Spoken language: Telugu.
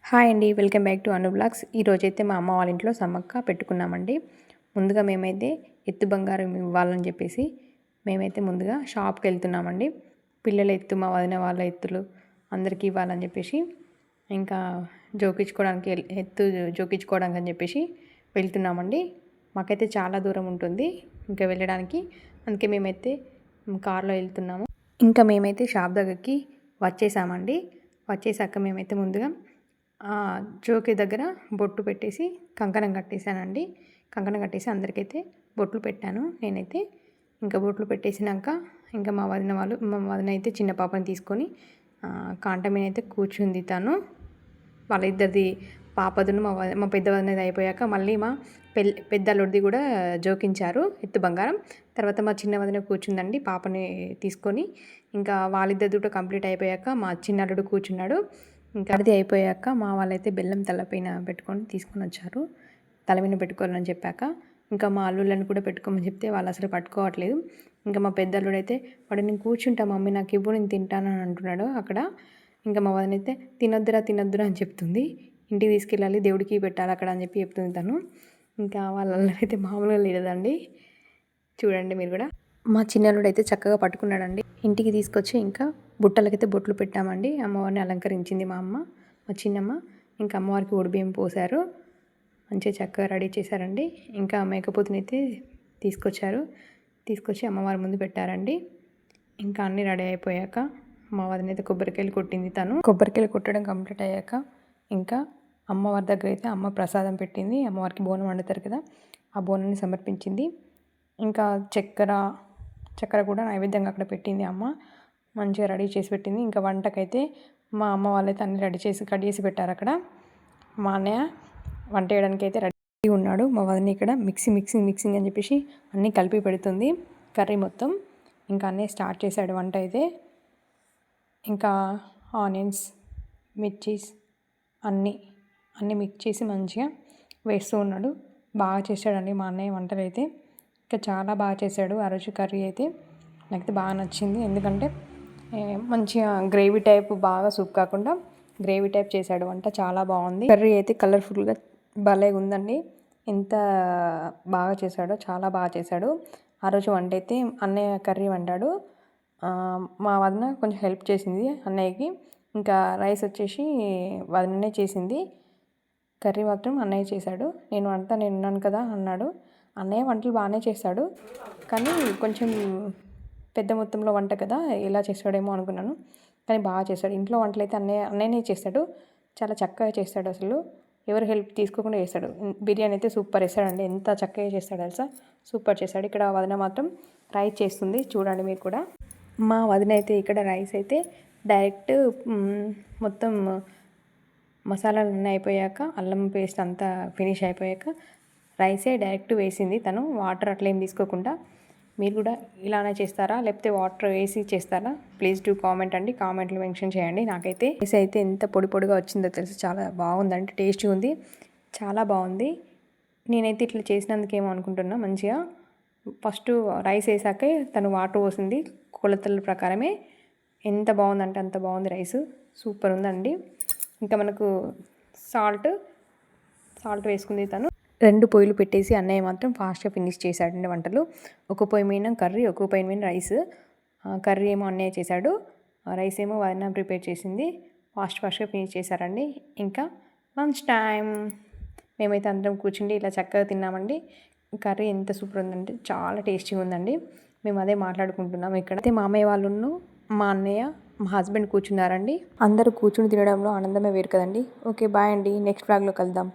హాయ్ అండి, welcome back to Anu blogs. ఈరోజైతే మా అమ్మ వాళ్ళ ఇంట్లో సమ్మక్క పెట్టుకున్నామండి. ముందుగా మేమైతే ఎత్తు బంగారం ఇవ్వాలని చెప్పేసి మేమైతే ముందుగా షాప్కి వెళ్తున్నామండి. పిల్లల ఎత్తు, మా వదిన వాళ్ళ ఎత్తులు అందరికీ ఇవ్వాలని చెప్పేసి ఇంకా జోకించుకోవడానికి ఎత్తు జోకించుకోవడానికి అని చెప్పేసి వెళ్తున్నామండి. మాకైతే చాలా దూరం ఉంటుంది ఇంకా వెళ్ళడానికి, అందుకే మేమైతే కార్లో వెళ్తున్నాము. ఇంకా మేమైతే షాప్ దగ్గరికి వచ్చేసామండి. వచ్చేసాక మేమైతే ముందుగా జోకి దగ్గర బొట్టు పెట్టేసి కంకణం కట్టేశానండి. కంకణం కట్టేసి అందరికైతే బొట్లు పెట్టాను నేనైతే. ఇంకా బొట్లు పెట్టేసినాక ఇంకా మా వదిన అయితే చిన్న పాపని తీసుకొని కాంట మీద అయితే కూర్చుంది. తను వాళ్ళిద్దరిది పాపదును మా పెద్ద వదినది అయిపోయాక మళ్ళీ మా పెద్ద అల్లుడిది కూడా జోకించారు ఎత్తు బంగారం. తర్వాత మా చిన్న వదిన కూర్చుందండి పాపని తీసుకొని. ఇంకా వాళ్ళిద్దరిది కూడా కంప్లీట్ అయిపోయాక మా చిన్న అల్లుడు కూర్చున్నాడు. ఇంకా అది అయిపోయాక మా వాళ్ళైతే బెల్లం తలపైన పెట్టుకొని తీసుకొని వచ్చారు. తల మీద పెట్టుకోవాలని చెప్పాక ఇంకా మా అల్లుళ్ళని కూడా పెట్టుకోమని చెప్తే వాళ్ళు అసలు పట్టుకోవట్లేదు. ఇంకా మా పెద్ద అల్లుడు అయితే వాడు నేను కూర్చుంటా మమ్మీ నాకు ఇవ్వు నేను తింటాను అని అంటున్నాడు అక్కడ. ఇంకా మా వదినైతే తినొద్దురా అని చెప్తుంది. ఇంటికి తీసుకెళ్ళాలి దేవుడికి పెట్టాలి అక్కడ అని చెప్పి చెప్తుంది తను. ఇంకా వాళ్ళ అల్లరైతే మామూలుగా లేదండి, చూడండి మీరు కూడా. మా చిన్నల్లుడు అయితే చక్కగా పట్టుకున్నాడండి. ఇంటికి తీసుకొచ్చి ఇంకా బుట్టలకైతే బొట్లు పెట్టామండి. అమ్మవారిని అలంకరించింది మా అమ్మ, మా చిన్నమ్మ. ఇంకా అమ్మవారికి ఒడిబియ్యం పోసారు, మంచిగా చక్కగా రెడీ చేశారండి. ఇంకా మేకపోతుని అయితే తీసుకొచ్చి అమ్మవారి ముందు పెట్టారండి. ఇంకా అన్నీ రెడీ అయిపోయాక మా వదిన అయితే కొబ్బరికాయలు కొట్టింది. తను కొబ్బరికాయలు కొట్టడం కంప్లీట్ అయ్యాక ఇంకా అమ్మవారి దగ్గర అయితే అమ్మ ప్రసాదం పెట్టింది. అమ్మవారికి బోనం వండుతారు కదా, ఆ బోనాన్ని సమర్పించింది. ఇంకా చక్కెర కూడా నైవేద్యంగా అక్కడ పెట్టింది అమ్మ, మంచిగా రెడీ చేసి పెట్టింది. ఇంకా వంటకైతే మా అమ్మ వాళ్ళైతే అన్ని రెడీ చేసి కట్ చేసి పెట్టారు అక్కడ. మా అన్నయ్య వంట చేయడానికి అయితే రెడీ ఉన్నాడు. మా వదిన ఇక్కడ మిక్సింగ్ అని చెప్పేసి అన్నీ కలిపి పెడుతుంది కర్రీ మొత్తం. ఇంకా అన్నీ స్టార్ట్ చేశాడు వంట అయితే. ఇంకా ఆనియన్స్, మిర్చీస్ అన్నీ మిక్స్ చేసి మంచిగా వేస్తూ ఉన్నాడు. బాగా చేశాడండి మా అన్నయ్య వంటలు అయితే. ఇంకా చాలా బాగా చేశాడు ఆ రోజు కర్రీ అయితే. నాకైతే బాగా నచ్చింది, ఎందుకంటే మంచిగా గ్రేవీ టైప్, బాగా సూప్ కాకుండా గ్రేవీ టైప్ చేశాడు వంట, చాలా బాగుంది. కర్రీ అయితే కలర్ఫుల్గా భలేగా ఉందండి. ఎంత బాగా చేశాడో, చాలా బాగా చేశాడు. ఆ రోజు వంట అయితే అన్నయ్య కర్రీ వండాడు, మా వదిన కొంచెం హెల్ప్ చేసింది అన్నయ్యకి. ఇంకా రైస్ వచ్చేసి వదిననే చేసింది, కర్రీ మాత్రం అన్నయ్య చేశాడు. నేను ఉన్నాను కదా అన్నాడు. అన్నయ్య వంటలు బాగానే చేశాడు, కానీ కొంచెం పెద్ద మొత్తంలో వంట కదా ఎలా చేస్తాడేమో అనుకున్నాను, కానీ బాగా చేశాడు. ఇంట్లో వంటలు అయితే అన్నయ్యనే చేస్తాడు, చాలా చక్కగా చేస్తాడు. అసలు ఎవరు హెల్ప్ తీసుకోకుండా చేస్తాడు. బిర్యానీ అయితే సూపర్ వేస్తాడండి, ఎంత చక్కగా చేస్తాడు తెలుసా, సూపర్ చేస్తాడు. ఇక్కడ వదిన మాత్రం రైస్ చేస్తుంది, చూడండి మీరు కూడా. మా వదిన అయితే ఇక్కడ రైస్ అయితే డైరెక్ట్ మొత్తం మసాలాలు అన్నీ అయిపోయాక, అల్లం పేస్ట్ అంతా ఫినిష్ అయిపోయాక రైసే డైరెక్ట్ వేసింది తను, వాటర్ అట్లా ఏం తీసుకోకుండా. మీరు కూడా ఇలానే చేస్తారా, లేకపోతే వాటర్ వేసి చేస్తారా? ప్లీజ్ డూ కామెంట్ అండి, కామెంట్లో మెన్షన్ చేయండి. నాకైతే రైస్ అయితే ఎంత పొడిగా వచ్చిందో తెలుసు, చాలా బాగుందండి, టేస్టీ ఉంది, చాలా బాగుంది. నేనైతే ఇట్లా చేసినందుకేమో అనుకుంటున్నా. మంచిగా ఫస్ట్ రైస్ వేసాకే తను వాటర్ పోసింది కొలతల ప్రకారమే. ఎంత బాగుందంటే అంత బాగుంది రైస్, సూపర్ ఉందండి. ఇంకా మనకు సాల్ట్ వేసుకుంది తను. 2 పొయ్యిలు పెట్టేసి అన్నయ్య మాత్రం ఫాస్ట్గా ఫినిష్ చేశాడండి వంటలు. ఒక పొయ్యి మీద కర్రీ, ఒక పొయ్యి మీద రైస్. కర్రీ ఏమో అన్నయ్య చేశాడు, రైస్ ఏమో వదిన ప్రిపేర్ చేసింది. ఫాస్ట్గా ఫినిష్ చేశారండి. ఇంకా లంచ్ టైం, మేమైతే అందరం కూర్చుండి ఇలా చక్కగా తిన్నామండి. కర్రీ ఎంత సూపర్ ఉందంటే చాలా టేస్టీగా ఉందండి. మేము అదే మాట్లాడుకుంటున్నాం ఇక్కడ. అయితే మామయ్య వాళ్ళను, మా అన్నయ్య, మా హస్బెండ్ కూర్చున్నారండి. అందరూ కూర్చుని తినడంలో ఆనందమే వేరు కదండి. ఓకే, బాయ్ అండి, నెక్స్ట్ వ్లాగ్లో కలుద్దాం.